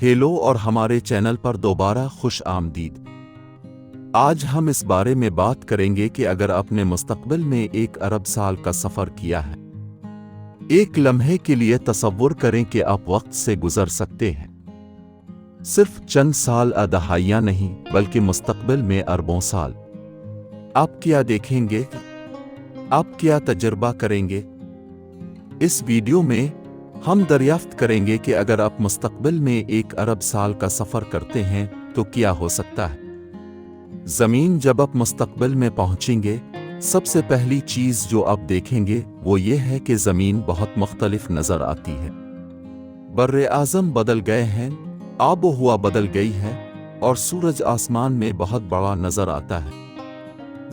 Hello اور ہمارے channel پر دوبارہ خوش آمدید۔ آج ہم اس بارے میں بات کریں گے کہ اگر اپنے مستقبل میں 1 ارب سال کا سفر کیا ہے، ایک لمحے کے لیے تصور کریں کہ آپ وقت سے گزر سکتے ہیں۔ صرف چند سال دہائیاں نہیں بلکہ مستقبل میں اربوں سال۔ آپ کیا دیکھیں گے؟ آپ کیا تجربہ کریں گے؟ اس ویڈیو میں ہم دریافت کریں گے کہ اگر آپ مستقبل میں 1 ارب سال کا سفر کرتے ہیں تو کیا ہو سکتا ہے۔ زمین جب آپ مستقبل میں پہنچیں گے، سب سے پہلی چیز جو آپ دیکھیں گے وہ یہ ہے کہ زمین بہت مختلف نظر آتی ہے۔ بر اعظم بدل گئے ہیں، آب و ہوا بدل گئی ہے، اور سورج آسمان میں بہت بڑا نظر آتا ہے۔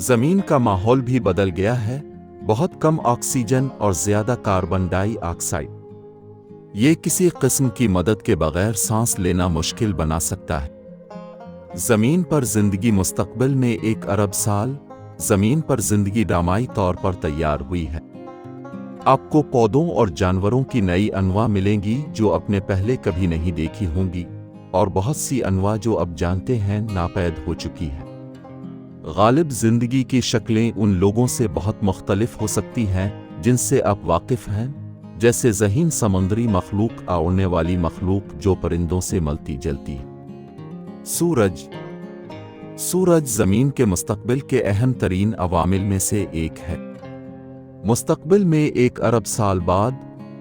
زمین کا ماحول بھی بدل گیا ہے، بہت کم آکسیجن اور زیادہ کاربن ڈائی آکسائڈ۔ یہ کسی قسم کی مدد کے بغیر سانس لینا مشکل بنا سکتا ہے۔ زمین پر زندگی مستقبل میں 1 ارب سال، زمین پر زندگی ڈرامائی طور پر تیار ہوئی ہے۔ آپ کو پودوں اور جانوروں کی نئی انواع ملیں گی جو اپنے پہلے کبھی نہیں دیکھی ہوں گی، اور بہت سی انواع جو اب جانتے ہیں ناپید ہو چکی ہیں۔ غالب زندگی کی شکلیں ان لوگوں سے بہت مختلف ہو سکتی ہیں جن سے آپ واقف ہیں، جیسے ذہین سمندری مخلوق، اڑنے والی مخلوق جو پرندوں سے ملتی جلتی ہے۔ سورج زمین کے مستقبل کے اہم ترین عوامل میں سے ایک ہے۔ مستقبل میں 1 ارب سال بعد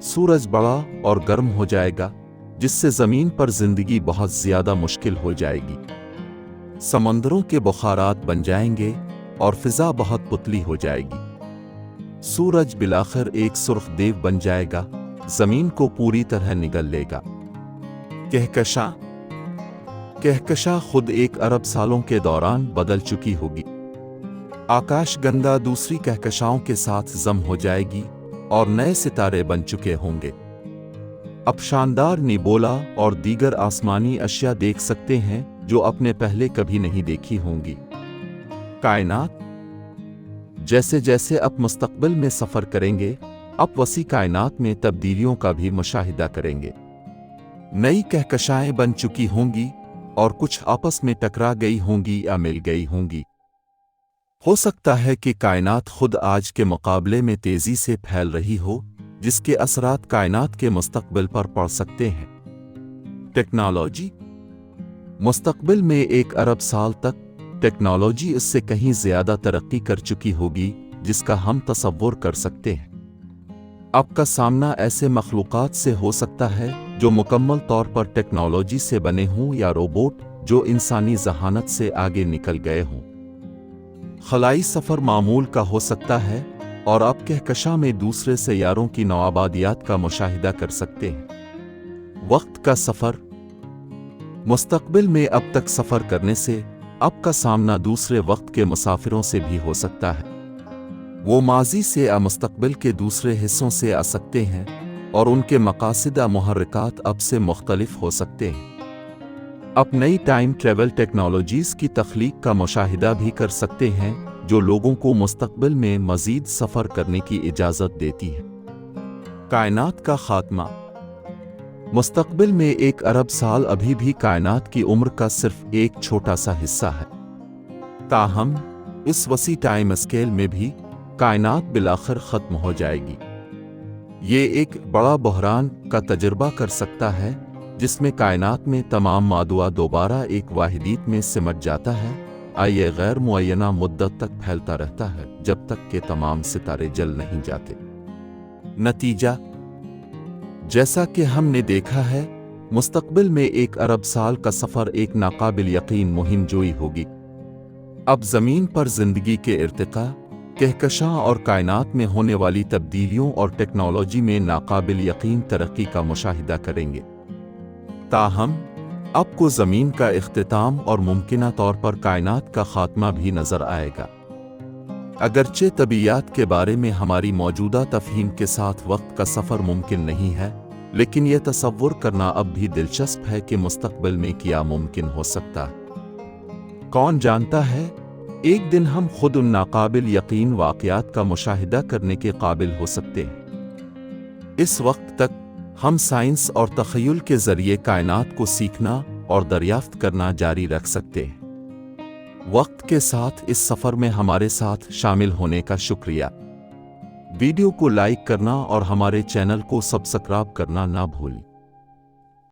سورج بڑا اور گرم ہو جائے گا، جس سے زمین پر زندگی بہت زیادہ مشکل ہو جائے گی۔ سمندروں کے بخارات بن جائیں گے اور فضا بہت پتلی ہو جائے گی۔ سورج بالآخر ایک سرخ دیو بن جائے گا، زمین کو پوری طرح نگل لے گا۔ کہکشاں خود 1 ارب سالوں کے دوران بدل چکی ہوگی۔ آکاش گنگا دوسری کہکشاؤں کے ساتھ ضم ہو جائے گی اور نئے ستارے بن چکے ہوں گے۔ اب شاندار نیبولا اور دیگر آسمانی اشیاء دیکھ سکتے ہیں جو اپنے پہلے کبھی نہیں دیکھی ہوں گی۔ کائنات جیسے جیسے آپ مستقبل میں سفر کریں گے، آپ وسیع کائنات میں تبدیلیوں کا بھی مشاہدہ کریں گے۔ نئی کہکشائیں بن چکی ہوں گی اور کچھ آپس میں ٹکرا گئی ہوں گی یا مل گئی ہوں گی۔ ہو سکتا ہے کہ کائنات خود آج کے مقابلے میں تیزی سے پھیل رہی ہو، جس کے اثرات کائنات کے مستقبل پر پڑ سکتے ہیں۔ ٹیکنالوجی مستقبل میں 1 ارب سال تک ٹیکنالوجی اس سے کہیں زیادہ ترقی کر چکی ہوگی جس کا ہم تصور کر سکتے ہیں۔ آپ کا سامنا ایسے مخلوقات سے ہو سکتا ہے جو مکمل طور پر ٹیکنالوجی سے بنے ہوں یا روبوٹ جو انسانی ذہانت سے آگے نکل گئے ہوں۔ خلائی سفر معمول کا ہو سکتا ہے اور آپ کہکشاں میں دوسرے سیاروں کی نوآبادیات کا مشاہدہ کر سکتے ہیں۔ وقت کا سفر مستقبل میں اب تک سفر کرنے سے آپ کا سامنا دوسرے وقت کے مسافروں سے بھی ہو سکتا ہے۔ وہ ماضی سے یا مستقبل کے دوسرے حصوں سے آ سکتے ہیں اور ان کے مقاصد یا محرکات اب سے مختلف ہو سکتے ہیں۔ آپ نئی ٹائم ٹریول ٹیکنالوجیز کی تخلیق کا مشاہدہ بھی کر سکتے ہیں جو لوگوں کو مستقبل میں مزید سفر کرنے کی اجازت دیتی ہے۔ کائنات کا خاتمہ مستقبل میں 1 ارب سال ابھی بھی کائنات کی عمر کا صرف ایک چھوٹا سا حصہ ہے۔ تاہم اس وسیع ٹائم اسکیل میں بھی کائنات بالآخر ختم ہو جائے گی۔ یہ ایک بڑا بحران کا تجربہ کر سکتا ہے جس میں کائنات میں تمام مادہ دوبارہ ایک واحدیت میں سمٹ جاتا ہے، یہ غیر معینہ مدت تک پھیلتا رہتا ہے جب تک کہ تمام ستارے جل نہیں جاتے۔ نتیجہ جیسا کہ ہم نے دیکھا ہے، مستقبل میں 1 ارب سال کا سفر ایک ناقابل یقین مہم جوئی ہوگی۔ اب زمین پر زندگی کے ارتقاء، کہکشاں اور کائنات میں ہونے والی تبدیلیوں اور ٹیکنالوجی میں ناقابل یقین ترقی کا مشاہدہ کریں گے۔ تاہم آپ کو زمین کا اختتام اور ممکنہ طور پر کائنات کا خاتمہ بھی نظر آئے گا۔ اگرچہ طبیعیات کے بارے میں ہماری موجودہ تفہیم کے ساتھ وقت کا سفر ممکن نہیں ہے، لیکن یہ تصور کرنا اب بھی دلچسپ ہے کہ مستقبل میں کیا ممکن ہو سکتا ہے۔ کون جانتا ہے، ایک دن ہم خود ان ناقابل یقین واقعات کا مشاہدہ کرنے کے قابل ہو سکتے ہیں۔ اس وقت تک ہم سائنس اور تخیل کے ذریعے کائنات کو سیکھنا اور دریافت کرنا جاری رکھ سکتے ہیں۔ وقت کے ساتھ اس سفر میں ہمارے ساتھ شامل ہونے کا شکریہ۔ ویڈیو کو لائک کرنا اور ہمارے چینل کو سبسکرائب کرنا نہ بھولیں۔